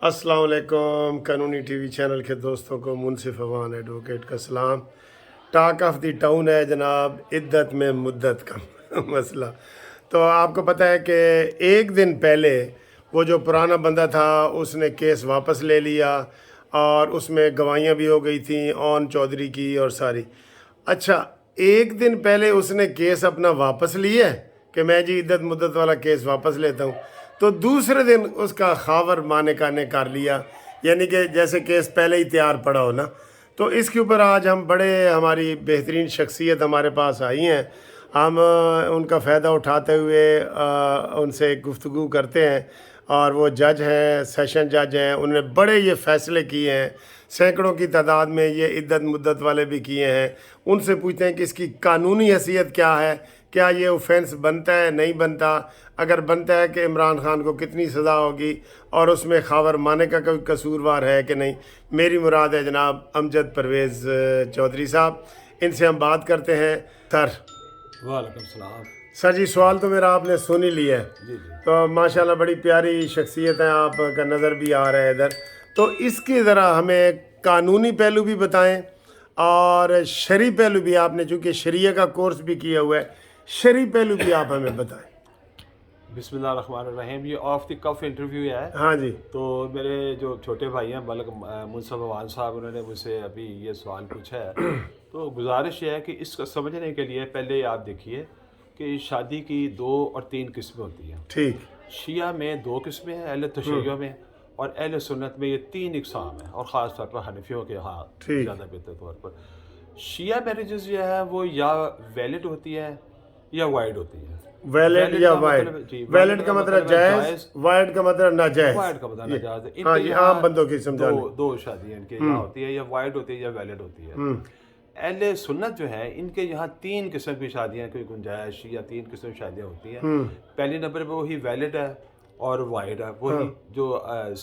अस्सलाम वालेकुम कानूनी टीवी चैनल के दोस्तों को मुनसिफ अवान एडवोकेट का सलाम। टॉक ऑफ द टाउन है जनाब, इद्दत में मुद्दत का मसला। तो आपको पता है कि एक दिन पहले वो जो पुराना बंदा था उसने केस वापस ले लिया और उसमें गवाहियाँ भी हो गई थी ओन चौधरी की और सारी। अच्छा, एक दिन पहले उसने केस अपना वापस लिया कि मैं जी इद्दत मुद्दत वाला केस वापस लेता हूँ, तो दूसरे दिन उसका खावर माने का ने कर लिया, यानी कि जैसे केस पहले ही तैयार पड़ा हो ना। तो इसके ऊपर आज हम हमारी बेहतरीन शख्सियत हमारे पास आई हैं। हम उनका फ़ायदा उठाते हुए उनसे गुफ्तगू करते हैं। और वो जज हैं, सेशन जज हैं, उन्होंने बड़े ये फ़ैसले किए हैं, सैकड़ों की तादाद में ये इद्दत मुद्दत वाले भी किए हैं। उनसे पूछते हैं कि इसकी कानूनी हैसियत क्या है, क्या ये ऑफेंस बनता है नहीं बनता, अगर बनता है कि इमरान खान को कितनी सज़ा होगी और उसमें खावर माने का कोई कसूरवार है कि नहीं। मेरी मुराद है जनाब अमजद परवेज़ चौधरी साहब, इनसे हम बात करते हैं। सर वालेकुम सलाम। सर जी, सवाल तो मेरा आपने सुन ही लिया है। जी जी। तो माशाल्लाह बड़ी प्यारी शख्सियत है, आपका नज़र भी आ रहा है इधर। तो इसके ज़रा हमें कानूनी पहलू भी बताएं और शरई पहलू भी, आपने चूँकि शरिया का कोर्स भी किया हुआ है, शरई पहलू भी आप हमें बताएं। बिस्मिल्लाहिर्रहमानिर्रहीम। ये ऑफ द कफ इंटरव्यू है। हाँ जी। तो मेरे जो छोटे भाई हैं मलक मुनसिफ अवान साहब, उन्होंने मुझसे अभी ये सवाल पूछा है। तो गुजारिश ये है कि इसको समझने के लिए पहले आप देखिए कि शादी की 2 और 3 किस्में होती हैं। ठीक। शिया में 2 किस्में हैं, अहले तशय्यो में, और अहले सुन्नत में ये 3 इकसाम हैं, और ख़ास तौर पर हनफियों के यहाँ ठीक। ज़्यादा बेहतर तौर पर शिया मैरिजेस जो है वो या वैलिड होती है या वाइड होती है। वैलिड या वाइड? वैलिड का मतलब जायज़, वाइड का मतलब नाजायज़। वाइड का मतलब नाजायज़ है। हाँ, ये आम बंदों की समझा। दो शादियाँ इनके यहाँ होती है, या वाइड होती है या वैलिड होती है। अहले सुन्नत जो है इनके यहाँ 3 किस्म की शादियाँ की गुंजाइश, या 3 किस्म की शादियाँ होती हैं। पहली नंबर पे वही वैलिड है और वाइड है, वही जो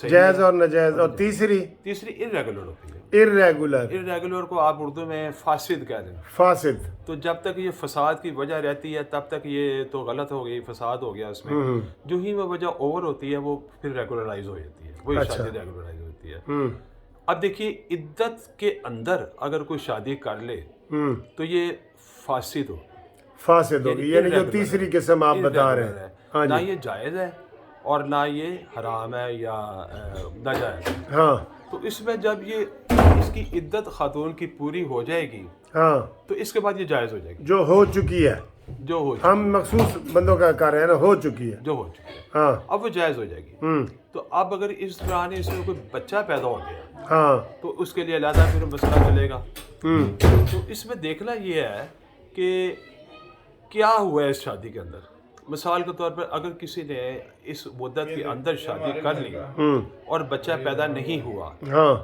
जायज़ और नाजायज़। और तीसरी इर्रेगुलर होती है। इर्रेगुलर को आप उर्दू में फासिद कह दें। फासिद। तो जब तक ये फसाद की वजह रहती है तब तक ये तो गलत हो गई, फसाद हो गया उसमें। जो ही वो वजह ओवर होती है वो फिर रेगुलराइज हो जाती है, वही शादी रेगुलराइज होती है। अब देखिए, इद्दत के अंदर अगर कोई शादी कर ले तो ये फासिद होगी, यानी जो तीसरी किस्म आप बता रहे हैं। हाँ, ना ये जायज़ है और ना ये हराम है या नाजायज़ है। हाँ। तो इसमें जब ये इसकी इद्दत खातून की पूरी हो जाएगी, हाँ, तो इसके बाद ये जायज़ हो जाएगी। जो हो चुकी है, हम मखसूस बंदों का कर रहे हैं ना, हो चुकी है, जो हो चुकी है, हाँ, अब वो जायज़ हो जाएगी। तो अब अगर इस दौरान इसमें कोई बच्चा पैदा हो गया, हाँ, तो उसके लिए अलहदा फिर मसला चलेगा। तो इसमें देखना ये है कि क्या हुआ है इस शादी के अंदर। मिसाल के तौर पर अगर किसी ने इस मुद्दत के अंदर शादी कर ली और बच्चा पैदा नहीं हुआ, हाँ,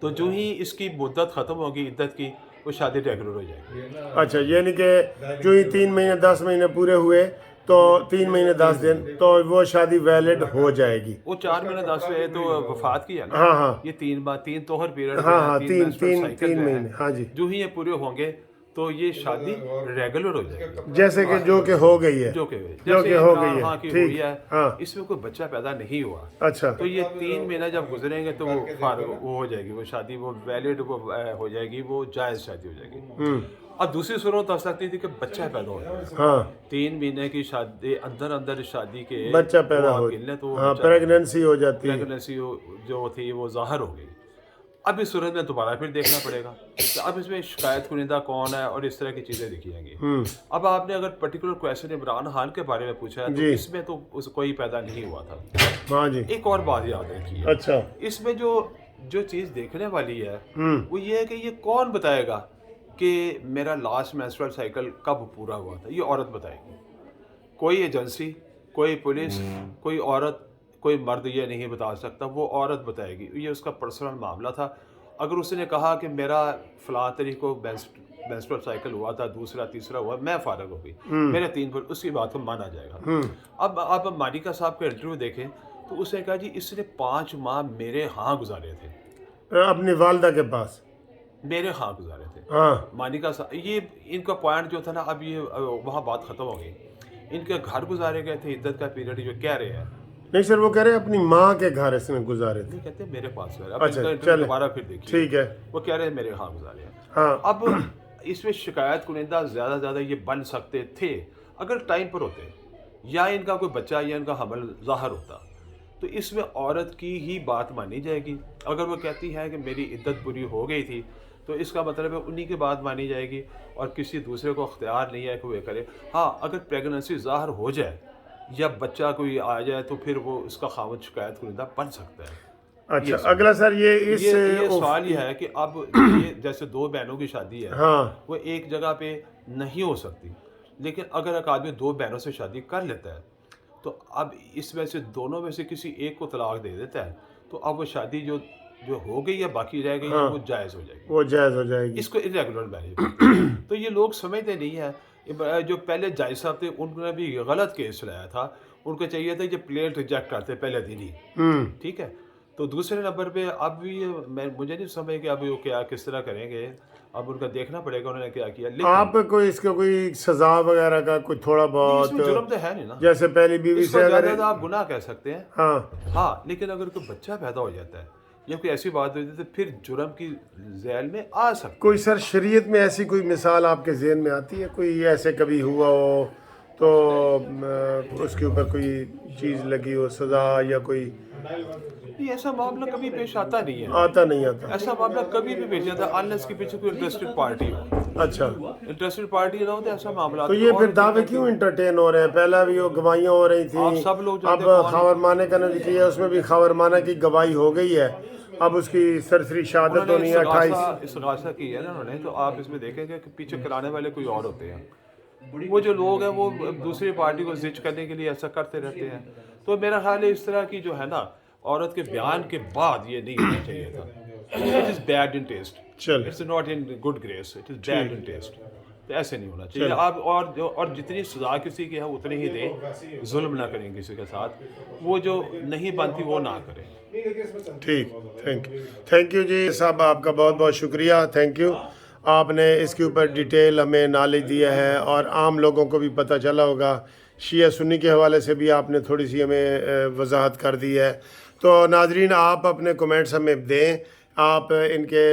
तो जो ही इसकी मुद्दत ख़त्म होगी इद्दत की, वो शादी रेगुलर हो जाएगी। अच्छा, यानी कि जो ही 3 महीने 10 महीने पूरे हुए तो 3 महीने 10 दिन तो वो शादी वैलिड हो जाएगी। वो 4 महीने 10 है तो वफात की है ना। हाँ, हाँ, ये 3 तोहर पीरियड, हाँ, 3 महीने, हाँ जी। जो ही ये पूरे होंगे तो ये शादी रेगुलर हो जाएगी, जैसे कि जो कि हो गई है, जो कि हो गई है, ठीक है। हाँ, इसमें कोई बच्चा पैदा नहीं हुआ। अच्छा, तो ये 3 महीना जब गुजरेंगे तो वो हो जाएगी, वो शादी वो वैलिड वो हो जाएगी, वो जायज़ शादी हो जाएगी। अब दूसरी सूरत हो सकती थी कि बच्चा पैदा हो जाए। हाँ, 3 महीने की शादी अंदर शादी के बच्चा पैदा हो, तो हाँ, प्रेगनेंसी हो जाती है, प्रेगनेंसी जो थी वो ज़ाहिर हो गई। अब इस सूरत में दोबारा फिर देखना पड़ेगा तो अब इसमें शिकायत कुनिंदा कौन है और इस तरह की चीज़ें लिखी जाएंगी। अब आपने अगर पर्टिकुलर क्वेश्चन इमरान खान के बारे में पूछा है तो इसमें तो कोई पैदा नहीं हुआ था। हाँ जी। एक और बात याद रखिए, अच्छा, इसमें जो चीज़ देखने वाली है वो ये है कि ये कौन बताएगा कि मेरा लास्ट मेंस्ट्रुअल साइकिल कब पूरा हुआ था। ये औरत बताएगी, कोई एजेंसी, कोई पुलिस, कोई औरत, कोई मर्द ये नहीं बता सकता, वो औरत बताएगी। ये उसका पर्सनल मामला था। अगर उसने कहा कि मेरा फ़लाँ तारीख को मेंस्ट्रुअल साइकिल हुआ था, दूसरा तीसरा हुआ, मैं फारग हो गई, मेरे 3 पर, उसकी बात को माना जाएगा। अब आप मालिका साहब का इंटरव्यू देखें तो उसने कहा जी इसने 5 माह मेरे यहाँ गुजारे थे, अपनी वालदा के पास मेरे यहाँ गुजारे थे। हाँ, मालिका साहब, ये इनका पॉइंट जो था ना, अब ये वहाँ बात ख़त्म हो गई। इनके घर गुजारे गए थे, इद्दत का पीरियड जो कह रहे हैं, نہیں سر، وہ کہہ رہے ہیں اپنی ماں کے گھر اس نے گزارے تھے. نہیں کہتے میرے پاس ہے. اب اچھا ان کا انٹرویو چلے، دوبارہ پھر دیکھیے. ٹھیک ہے. وہ کہہ رہے ہیں میرے ہاں گزارے ہیں. ہاں اب اس میں شکایت کنندہ زیادہ زیادہ یہ بن سکتے تھے اگر ٹائم پر ہوتے، یا ان کا کوئی بچہ یا ان کا حمل ظاہر ہوتا، تو اس میں عورت کی ہی بات مانی جائے گی. اگر وہ کہتی ہے کہ میری عدت پوری ہو گئی تھی تو اس کا مطلب ہے انہی کی بات مانی جائے گی اور کسی دوسرے کو اختیار نہیں ہے کہ وہ یہ کرے. ہاں اگر پریگننسی ظاہر ہو جائے یا بچہ کوئی آ جائے تو پھر وہ اس کا خاوند شکایت کنندہ بن سکتا ہے. اچھا اگلا سر یہ اس یہ سوال یہ ہے کہ اب یہ جیسے دو بہنوں کی شادی ہے ہاں وہ ایک جگہ پہ نہیں ہو سکتی، لیکن اگر ایک آدمی دو بہنوں سے شادی کر لیتا ہے تو اب اس میں سے دونوں میں سے کسی ایک کو طلاق دے دیتا ہے تو اب وہ شادی جو ہو گئی ہے باقی رہ گئی ہے وہ جائز ہو جائے گی. وہ جائز ہو جائے گی. اس کو irregular marriage کہتے ہیں. تو یہ لوگ سمجھتے نہیں ہیں. جو پہلے جائز صاحب تھے ان نے بھی غلط کیس چلایا تھا. ان کو چاہیے تھا کہ پلیٹ ریجیکٹ کرتے پہلے دن ہی. ٹھیک ہے. تو دوسرے نمبر پہ اب بھی مجھے نہیں سمجھ کہ اب وہ کیا کس طرح کریں گے. اب ان کا دیکھنا پڑے گا انہوں نے کیا کیا. لیکن آپ کوئی اس کا کوئی سزا وغیرہ کا کوئی تھوڑا اس بہت، میں جرم تو ہے نہیں نا. جیسے پہلی بیوی اس کو سے اگر زیادہ آپ گناہ کہہ سکتے ہیں. ہاں ہاں لیکن اگر کوئی بچہ پیدا ہو جاتا ہے یا کوئی ایسی بات ہو جاتی ہے تو پھر جرم کی ذیل میں آ سکتا ہے. کوئی سر شریعت میں ایسی کوئی مثال آپ کے ذہن میں آتی ہے کوئی ایسے کبھی ہوا ہو تو اس کے اوپر کوئی چیز لگی ہو سزا یا کوئی؟ نہیں ایسا معاملہ کبھی پیش آتا نہیں ہے. آتا نہیں آتا. ایسا معاملہ کبھی بھی پیش آتا ہے انلیس کے پیچھے کوئی انٹرسٹڈ پارٹی ہو. اچھا انٹرسٹڈ پارٹی نہ ہو تو ایسا معاملہ. تو یہ پھر دعوے کیوں انٹرٹین ہو رہے ہیں؟ پہلا بھی وہ گواہیاں ہو رہی آپ تھیں، سب لوگ اب خاورمانہ کا نظر کیا اس میں بھی خاورمانہ کی گواہی ہو گئی ہے، اب اس کی سرسری شہادت ہونی ہے 28. استغاثہ کی ہے نا انہوں نے. تو آپ اس میں دیکھیں گے کہ پیچھے کرانے والے کوئی اور ہوتے ہیں. وہ جو لوگ ہیں وہ دوسری پارٹی کو زج کرنے کے لیے ایسا کرتے رہتے ہیں. تو میرا خیال ہے اس طرح کی جو ہے نا عورت کے بیان کے بعد یہ نہیں ہونا چاہیے تھا. It is bad in taste. چل it's not in good grace. It is bad in taste. تو ایسے نہیں ہونا چاہیے. آپ اور جتنی سزا کسی کی ہے اتنی ہی دیں. ظلم نہ کریں کسی کے ساتھ. وہ جو نہیں بنتی وہ نہ کریں. ٹھیک. تھینک یو جی صاحب، آپ کا بہت بہت شکریہ. تھینک یو، آپ نے اس کے اوپر ڈیٹیل ہمیں نالج دیا ہے اور عام لوگوں کو بھی پتہ چلا ہوگا. شیعہ سنی کے حوالے سے بھی آپ نے تھوڑی سی ہمیں وضاحت کر دی ہے. تو ناظرین آپ اپنے کومنٹس ہمیں دیں. آپ ان کے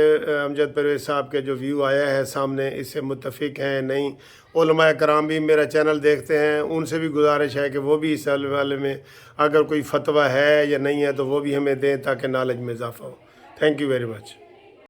امجد پرویز صاحب کے جو ویو آیا ہے سامنے اس سے متفق ہیں نہیں؟ علماء کرام بھی میرا چینل دیکھتے ہیں، ان سے بھی گزارش ہے کہ وہ بھی اس حوالے میں اگر کوئی فتویٰ ہے یا نہیں ہے تو وہ بھی ہمیں دیں تاکہ نالج میں اضافہ ہو. Thank you very much.